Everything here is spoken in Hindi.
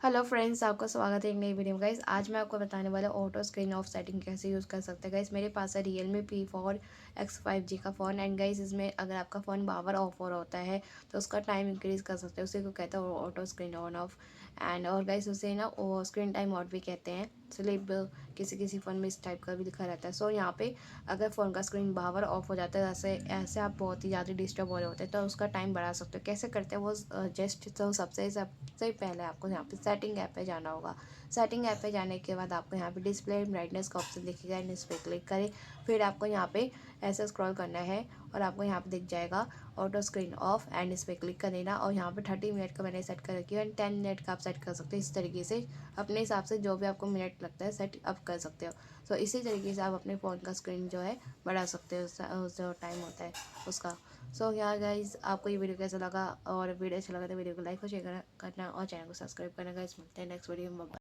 हेलो फ्रेंड्स, आपका स्वागत है एक नई वीडियो में। गाइस आज मैं आपको बताने वाला हूँ ऑटो स्क्रीन ऑफ सेटिंग कैसे यूज़ कर सकते हैं। गाइस मेरे पास है realme p4x 5G का फ़ोन एंड गाइस इसमें अगर आपका फ़ोन पावर ऑफ हो रहा होता है तो उसका टाइम इंक्रीज़ कर सकते हैं। उसी को कहते हैं auto screen on off and और गाइस उसे ना वो स्क्रीन टाइम आउट भी कहते हैं। स्लीप किसी किसी फ़ोन में इस टाइप का भी लिखा रहता है। सो यहाँ पे अगर फ़ोन का स्क्रीन पावर ऑफ हो जाता है, ऐसे ऐसे आप बहुत ही ज़्यादा डिस्टर्ब हो रहे होते हैं, तो उसका टाइम बढ़ा सकते हो। कैसे करते हैं वो जस्ट तो सबसे पहले आपको यहाँ पे सेटिंग ऐप पे जाना होगा। सेटिंग ऐप पे जाने के बाद आपको यहाँ पे डिस्प्ले ब्राइटनेस का ऑप्शन दिखेगा एंड इस पर क्लिक करें। फिर आपको यहाँ पे ऐसे स्क्रॉल करना है और आपको यहाँ पे दिख जाएगा ऑटो स्क्रीन ऑफ एंड इस पर क्लिक कर देना। और यहाँ पे 30 मिनट का मैंने सेट कर रखी है एंड 10 मिनट का आप सेट कर सकते हो। इस तरीके से अपने हिसाब से जो भी आपको मिनट लगता है सेट अप कर सकते हो। तो इसी तरीके से आप अपने फ़ोन का स्क्रीन जो है बढ़ा सकते हो, जो टाइम होता है उसका। सो यार गाइज, आपको ये वीडियो कैसा लगा, और वीडियो अच्छा लगा तो वीडियो को लाइक और शेयर करना और चैनल को सब्सक्राइब करना। गाइज मिलते हैं नेक्स्ट वीडियो में।